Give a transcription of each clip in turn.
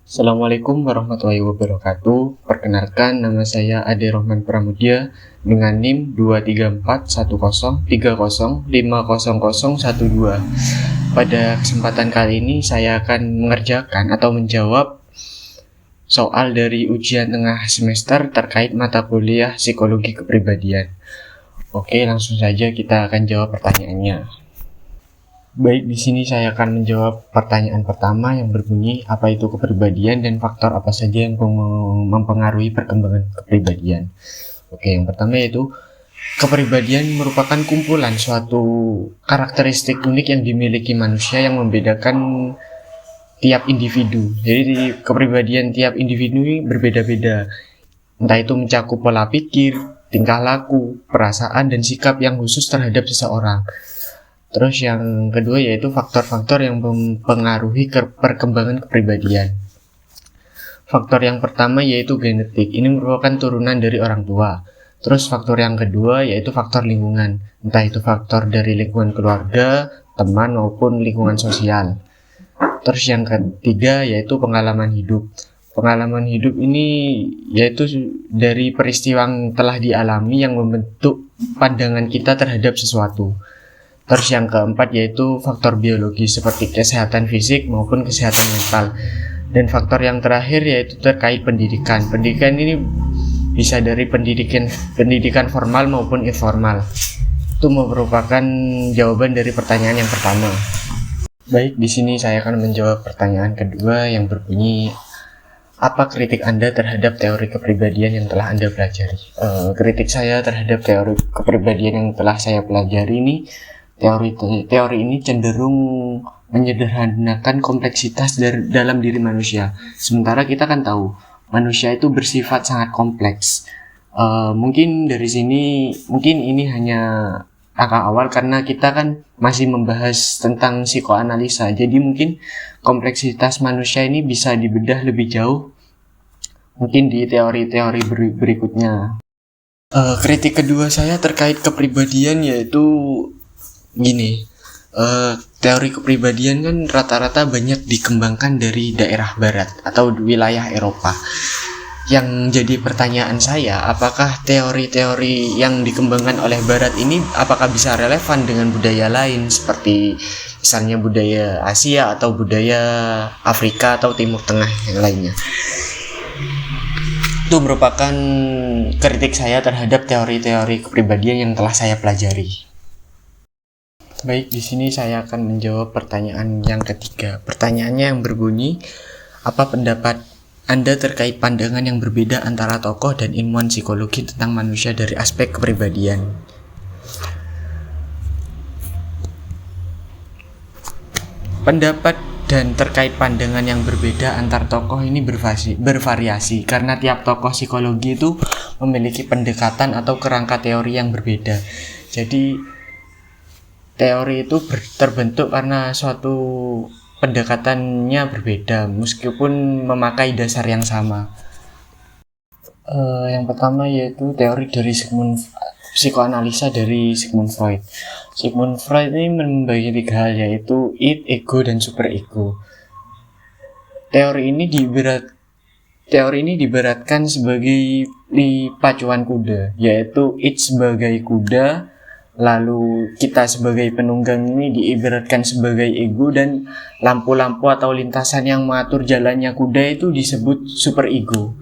Assalamualaikum warahmatullahi wabarakatuh. Perkenalkan, nama saya Ade Rohman Pramudia dengan NIM 2341030500012. Pada kesempatan kali ini saya akan mengerjakan atau menjawab soal dari ujian tengah semester terkait mata kuliah Psikologi Kepribadian. Oke, langsung saja kita akan jawab pertanyaannya. Baik, di sini saya akan menjawab pertanyaan pertama yang berbunyi, apa itu kepribadian dan faktor apa saja yang mempengaruhi perkembangan kepribadian. Oke, yang pertama yaitu kepribadian merupakan kumpulan suatu karakteristik unik yang dimiliki manusia yang membedakan tiap individu. Jadi kepribadian tiap individu ini berbeda-beda. Entah itu mencakup pola pikir, tingkah laku, perasaan, dan sikap yang khusus terhadap seseorang. Terus yang kedua yaitu faktor-faktor yang mempengaruhi perkembangan kepribadian. Faktor yang pertama yaitu genetik. Ini merupakan turunan dari orang tua. Terus faktor yang kedua yaitu faktor lingkungan. Entah itu faktor dari lingkungan keluarga, teman maupun lingkungan sosial. Terus yang ketiga yaitu pengalaman hidup. Pengalaman hidup ini yaitu dari peristiwa yang telah dialami yang membentuk pandangan kita terhadap sesuatu. Terus yang keempat yaitu faktor biologi seperti kesehatan fisik maupun kesehatan mental. Dan faktor yang terakhir yaitu terkait pendidikan. Pendidikan ini bisa dari pendidikan formal maupun informal. Itu merupakan jawaban dari pertanyaan yang pertama. Baik, di sini saya akan menjawab pertanyaan kedua yang berbunyi, apa kritik Anda terhadap teori kepribadian yang telah Anda pelajari? Kritik saya terhadap teori kepribadian yang telah saya pelajari ini, teori ini cenderung menyederhanakan kompleksitas dalam diri manusia. Sementara kita kan tahu manusia itu bersifat sangat kompleks. Mungkin dari sini, mungkin ini hanya angka awal karena kita kan masih membahas tentang psikoanalisa. Jadi mungkin kompleksitas manusia ini bisa dibedah lebih jauh mungkin di teori-teori berikutnya. Kritik kedua saya terkait kepribadian yaitu gini, teori kepribadian kan rata-rata banyak dikembangkan dari daerah barat atau wilayah Eropa. Yang jadi pertanyaan saya, apakah teori-teori yang dikembangkan oleh barat ini apakah bisa relevan dengan budaya lain seperti misalnya budaya Asia atau budaya Afrika atau Timur Tengah yang lainnya. Itu merupakan kritik saya terhadap teori-teori kepribadian yang telah saya pelajari. Baik, di sini saya akan menjawab pertanyaan yang ketiga. Pertanyaannya yang berbunyi, apa pendapat Anda terkait pandangan yang berbeda antara tokoh dan ilmuwan psikologi tentang manusia dari aspek kepribadian? Pendapat dan terkait pandangan yang berbeda antar tokoh ini bervariasi karena tiap tokoh psikologi itu memiliki pendekatan atau kerangka teori yang berbeda. Jadi teori itu terbentuk karena suatu pendekatannya berbeda meskipun memakai dasar yang sama. Yang pertama yaitu teori dari psikoanalisa dari Sigmund Freud. Sigmund Freud ini membagi 3 hal yaitu id, ego, dan superego. Teori ini diberatkan sebagai pacuan kuda, yaitu id sebagai kuda, lalu kita sebagai penunggang ini diibaratkan sebagai ego, dan lampu-lampu atau lintasan yang mengatur jalannya kuda itu disebut superego.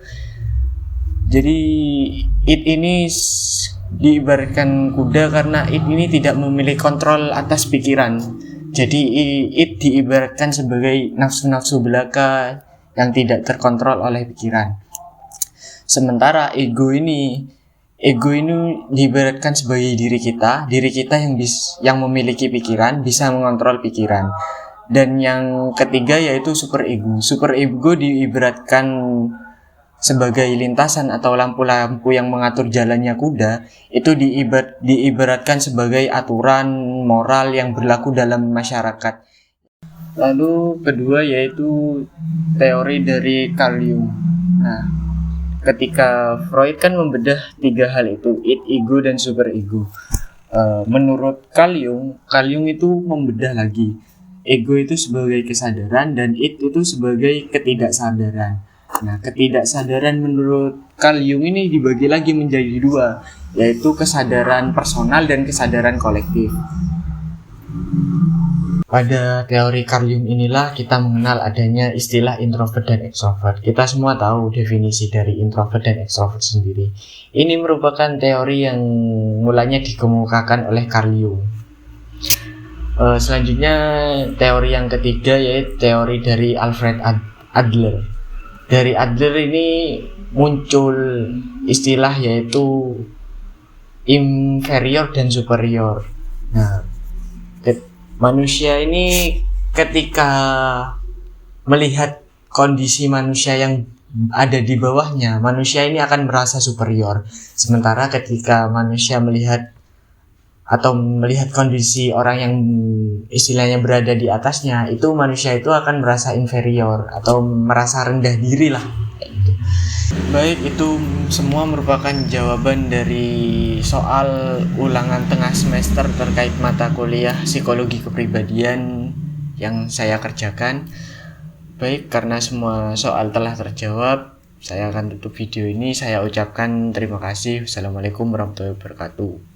Jadi id ini diibaratkan kuda karena id ini tidak memiliki kontrol atas pikiran. Jadi id diibaratkan sebagai nafsu-nafsu belaka yang tidak terkontrol oleh pikiran. Sementara ego ini diibaratkan sebagai diri kita yang memiliki pikiran, bisa mengontrol pikiran. Dan yang ketiga yaitu superego. Superego diibaratkan sebagai lintasan atau lampu-lampu yang mengatur jalannya kuda. Itu diibaratkan sebagai aturan moral yang berlaku dalam masyarakat. Lalu kedua yaitu teori dari Carl Jung. Nah, ketika Freud kan membedah 3 hal itu, id, ego, dan superego. Menurut Carl Jung itu membedah lagi. ego itu sebagai kesadaran dan it itu sebagai ketidaksadaran. Nah, ketidaksadaran menurut Carl Jung ini dibagi lagi menjadi dua, yaitu kesadaran personal dan kesadaran kolektif. Pada teori Carl Jung inilah kita mengenal adanya istilah introvert dan extrovert. Kita semua tahu definisi dari introvert dan extrovert sendiri. Ini merupakan teori yang mulanya dikemukakan oleh Carl Jung. Selanjutnya teori yang ketiga yaitu teori dari Alfred Adler. Dari Adler ini muncul istilah yaitu inferior dan superior. Nah, manusia ini ketika melihat kondisi manusia yang ada di bawahnya, manusia ini akan merasa superior. Sementara ketika manusia melihat kondisi orang yang istilahnya berada di atasnya, itu manusia itu akan merasa inferior atau merasa rendah diri lah. Baik, itu semua merupakan jawaban dari soal ulangan tengah semester terkait mata kuliah psikologi kepribadian yang saya kerjakan. Baik, karena semua soal telah terjawab, saya akan tutup video ini. Saya ucapkan terima kasih. Wassalamualaikum warahmatullahi wabarakatuh.